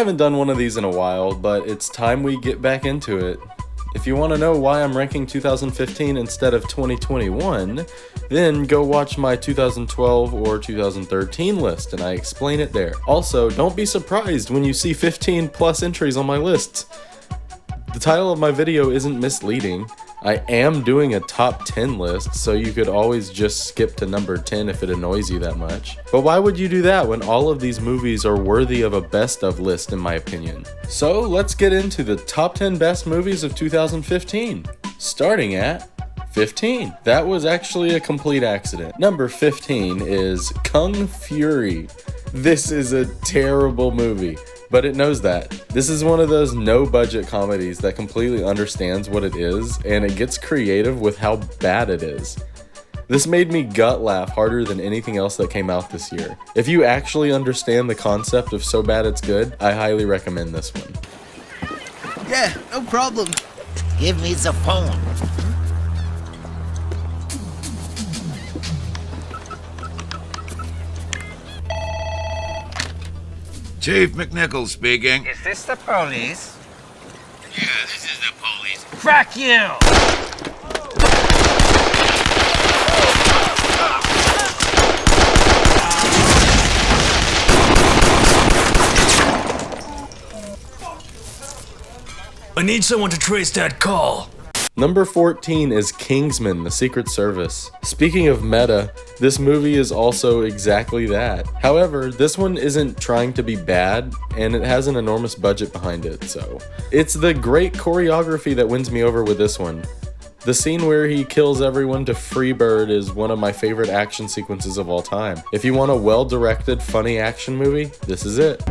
haven't done one of these in a while, but it's time we get back into it. If you want to know why I'm ranking 2015 instead of 2021, then go watch my 2012 or 2013 list and I explain it there. Also, don't be surprised when you see 15 plus entries on my list. The title of my video isn't misleading. I am doing a top 10 list, so you could always just skip to number 10 if it annoys you that much. But why would you do that when all of these movies are worthy of a best of list in my opinion? So let's get into the top 10 best movies of 2015, starting at 15. That was actually a complete accident. Number 15 is Kung Fury. This is a terrible movie, but it knows that. This is one of those no-budget comedies that completely understands what it is, and it gets creative with how bad it is. This made me gut laugh harder than anything else that came out this year. If you actually understand the concept of so bad it's good, I highly recommend this one. Yeah, no problem. Give me the phone. Chief McNichols speaking. Is this the police? Yeah, this is the police. Fuck you! I need someone to trace that call. Number 14 is Kingsman: The Secret Service. Speaking of meta, this movie is also exactly that. However, this one isn't trying to be bad, and it has an enormous budget behind it, so. It's the great choreography that wins me over with this one. The scene where he kills everyone to free Bird is one of my favorite action sequences of all time. If you want a well-directed, funny action movie, this is it.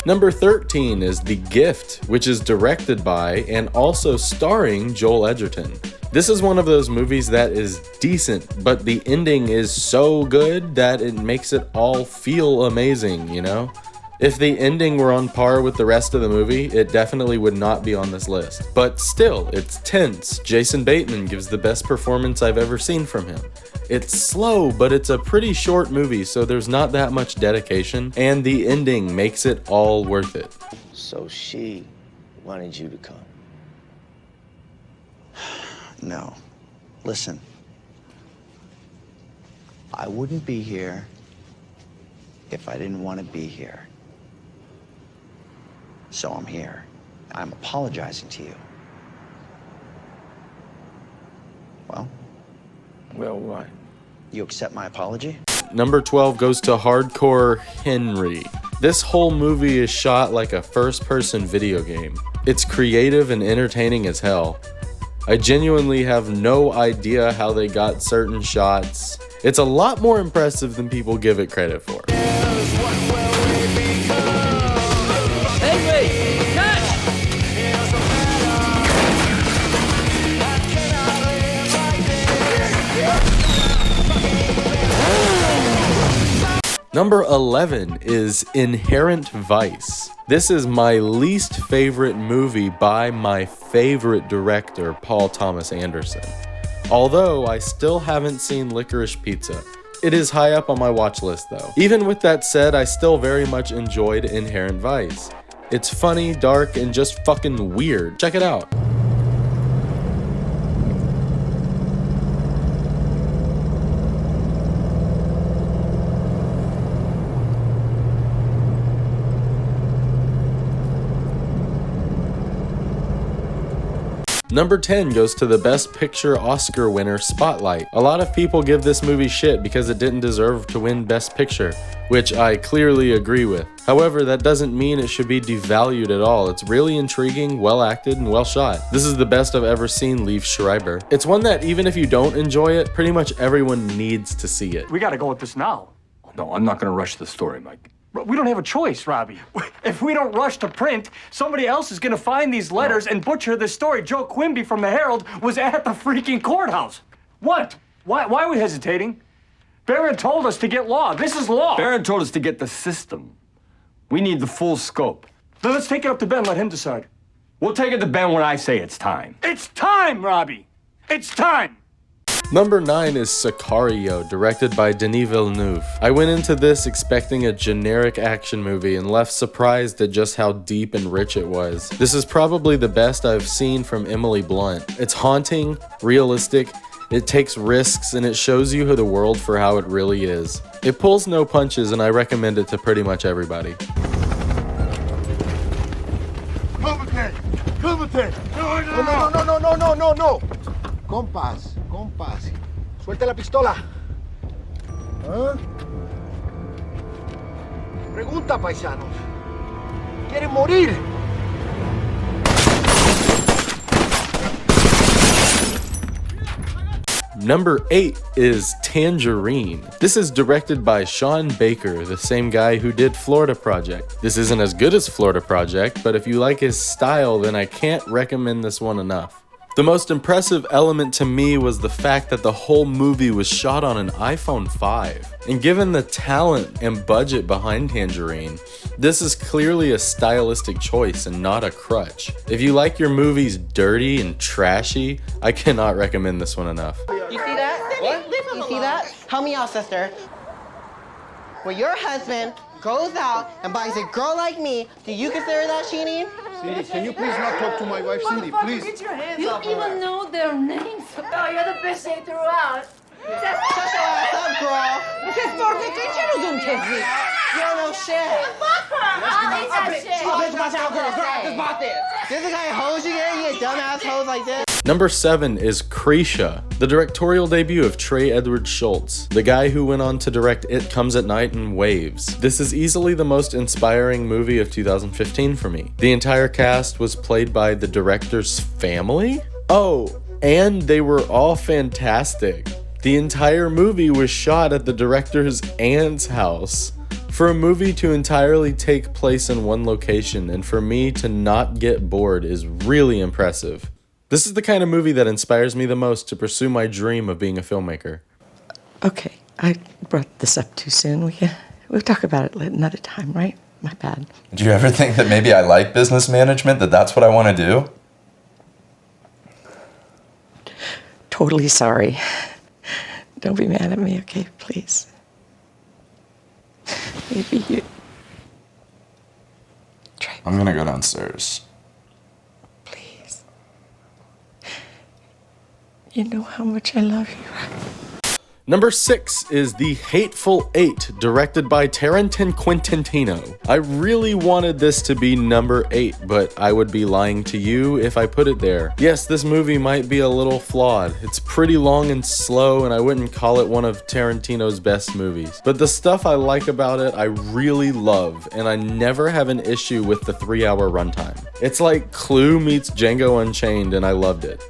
Number 13 is The Gift, which is directed by and also starring Joel Edgerton. This is one of those movies that is decent, but the ending is so good that it makes it all feel amazing, you know? If the ending were on par with the rest of the movie, it definitely would not be on this list. But still, it's tense. Jason Bateman gives the best performance I've ever seen from him. It's slow, but it's a pretty short movie, so there's not that much dedication, and the ending makes it all worth it. So she wanted you to come. No. Listen. I wouldn't be here if I didn't want to be here. So I'm here. I'm apologizing to you. Well? Well, what? You accept my apology? Number 12 goes to Hardcore Henry. This whole movie is shot like a first-person video game. It's creative and entertaining as hell. I genuinely have no idea how they got certain shots. It's a lot more impressive than people give it credit for. Number 11 is Inherent Vice. This is my least favorite movie by my favorite director, Paul Thomas Anderson. Although I still haven't seen Licorice Pizza. It is high up on my watch list though. Even with that said, I still very much enjoyed Inherent Vice. It's funny, dark, and just fucking weird. Check it out. Number 10 goes to the Best Picture Oscar winner, Spotlight. A lot of people give this movie shit because it didn't deserve to win Best Picture, which I clearly agree with. However, that doesn't mean it should be devalued at all. It's really intriguing, well acted, and well shot. This is the best I've ever seen Liev Schreiber. It's one that even if you don't enjoy it, pretty much everyone needs to see it. We gotta go with this now. No, I'm not gonna rush the story, Mike. But we don't have a choice, Robbie. If we don't rush to print, somebody else is gonna find these letters and butcher this story. Joe Quimby from the Herald was at the freaking courthouse. What? Why are we hesitating? Barron told us to get law. This is law. Barron told us to get the system. We need the full scope. Then let's take it up to Ben, let him decide. We'll take it to Ben when I say it's time. It's time, Robbie! It's time! Number 9 is Sicario, directed by Denis Villeneuve. I went into this expecting a generic action movie and left surprised at just how deep and rich it was. This is probably the best I've seen from Emily Blunt. It's haunting, realistic, it takes risks, and it shows you the world for how it really is. It pulls no punches, and I recommend it to pretty much everybody. No. Compas. Suelte la pistola. ¿Ah? Pregunta, paisanos. ¿Quieren morir? Number 8 is Tangerine. This is directed by Sean Baker, the same guy who did Florida Project. This isn't as good as Florida Project, but if you like his style, then I can't recommend this one enough. The most impressive element to me was the fact that the whole movie was shot on an iPhone 5. And given the talent and budget behind Tangerine, this is clearly a stylistic choice and not a crutch. If you like your movies dirty and trashy, I cannot recommend this one enough. You see that? What? You see that? Help me out, sister. When your husband goes out and buys a girl like me, do you consider that cheating? Cindy, can you please not talk to my wife, Cindy, please? Get your hands off her. You even know their names. Oh, you're the best day throughout. Shut your ass up, girl. You don't know shit. Fuck her. I'll eat that shit. Bitch, watch out, girl. Just bought this. This is the kind of hoes you get? You get dumbass hoes like this? Number 7 is Krisha, the directorial debut of Trey Edward Schultz, the guy who went on to direct It Comes at Night and Waves. This is easily the most inspiring movie of 2015 for me. The entire cast was played by the director's family? Oh, and they were all fantastic. The entire movie was shot at the director's aunt's house. For a movie to entirely take place in one location and for me to not get bored is really impressive. This is the kind of movie that inspires me the most to pursue my dream of being a filmmaker. Okay, I brought this up too soon. We'll talk about it another time, right? My bad. Do you ever think that maybe I like business management, that's what I want to do? Totally sorry. Don't be mad at me, okay, please. Maybe you... I'm gonna go downstairs. Please. You know how much I love you. Number 6 is The Hateful Eight, directed by Tarantino Quintantino. I really wanted this to be number 8, but I would be lying to you if I put it there. Yes, this movie might be a little flawed. It's pretty long and slow, and I wouldn't call it one of Tarantino's best movies. But the stuff I like about it, I really love, and I never have an issue with the 3-hour runtime. It's like Clue meets Django Unchained, and I loved it.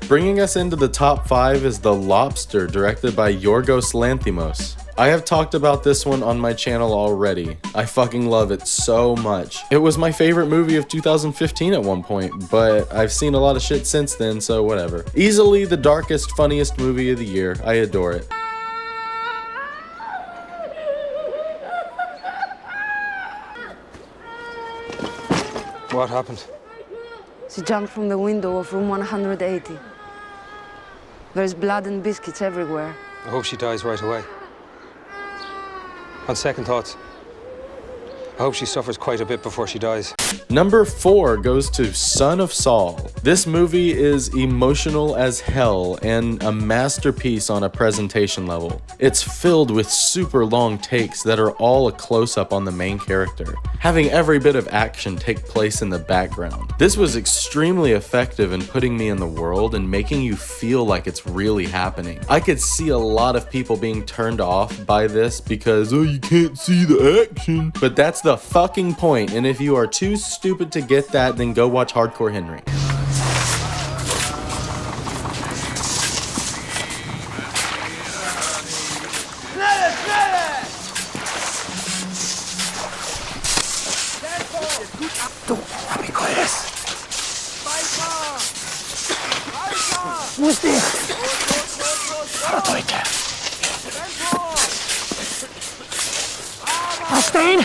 Bringing us into the top 5 is The Lobster, directed by Yorgos Lanthimos. I have talked about this one on my channel already. I fucking love it so much. It was my favorite movie of 2015 at one point, but I've seen a lot of shit since then, so whatever. Easily the darkest, funniest movie of the year. I adore it. What happened? She jumped from the window of room 180. There's blood and biscuits everywhere. I hope she dies right away. On second thoughts, I hope she suffers quite a bit before she dies. Number 4 goes to Son of Saul. This movie is emotional as hell and a masterpiece on a presentation level. It's filled with super long takes that are all a close-up on the main character, having every bit of action take place in the background. This was extremely effective in putting me in the world and making you feel like it's really happening. I could see a lot of people being turned off by this because, oh, you can't see the action. But that's the fucking point, and if you are too stupid to get that, then go watch Hardcore Henry. Austin!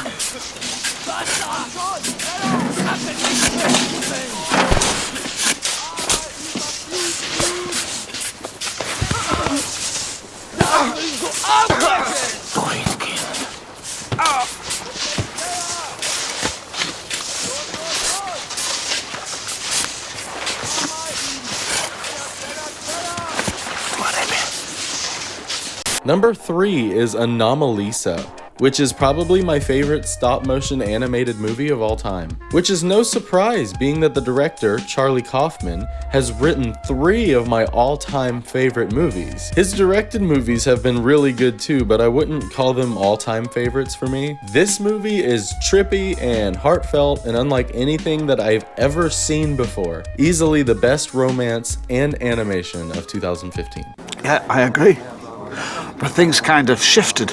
Number 3 is Anomalisa, which is probably my favorite stop-motion animated movie of all time. Which is no surprise, being that the director, Charlie Kaufman, has written 3 of my all-time favorite movies. His directed movies have been really good too, but I wouldn't call them all-time favorites for me. This movie is trippy and heartfelt and unlike anything that I've ever seen before. Easily the best romance and animation of 2015. Yeah, I agree. But things kind of shifted.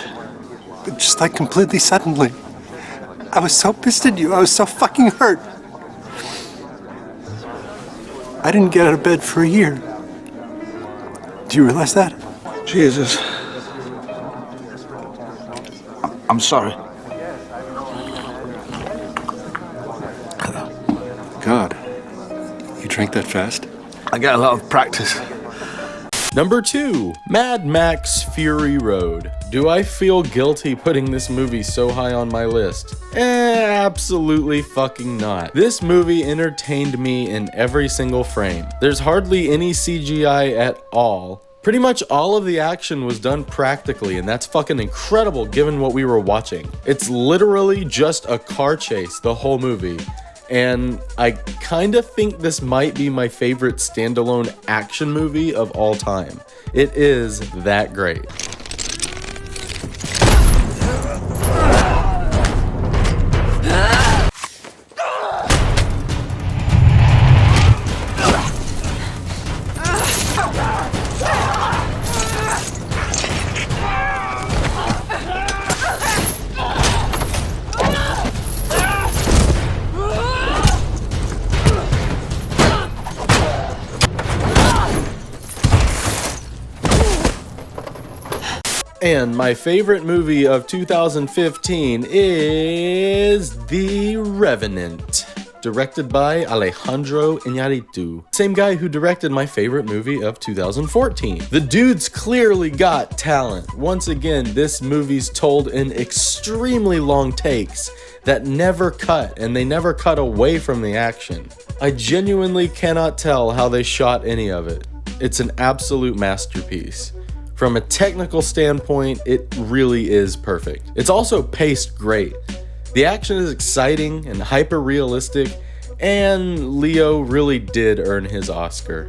Just like completely suddenly. I was so pissed at you. I was so fucking hurt. I didn't get out of bed for a year. Do you realize that? Jesus. I'm sorry. God, you drank that fast? I got a lot of practice. Number 2, Mad Max Fury Road. Do I feel guilty putting this movie so high on my list? Absolutely fucking not. This movie entertained me in every single frame. There's hardly any CGI at all. Pretty much all of the action was done practically, and that's fucking incredible given what we were watching. It's literally just a car chase the whole movie. And I kinda think this might be my favorite standalone action movie of all time. It is that great. And my favorite movie of 2015 is The Revenant, directed by Alejandro Iñárritu, same guy who directed my favorite movie of 2014. The dude's clearly got talent. Once again, this movie's told in extremely long takes that never cut, and they never cut away from the action. I genuinely cannot tell how they shot any of it. It's an absolute masterpiece. From a technical standpoint, it really is perfect. It's also paced great. The action is exciting and hyper-realistic, and Leo really did earn his Oscar.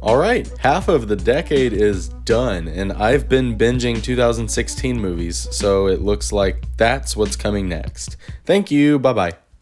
Alright, half of the decade is done, and I've been binging 2016 movies, so it looks like that's what's coming next. Thank you, bye-bye.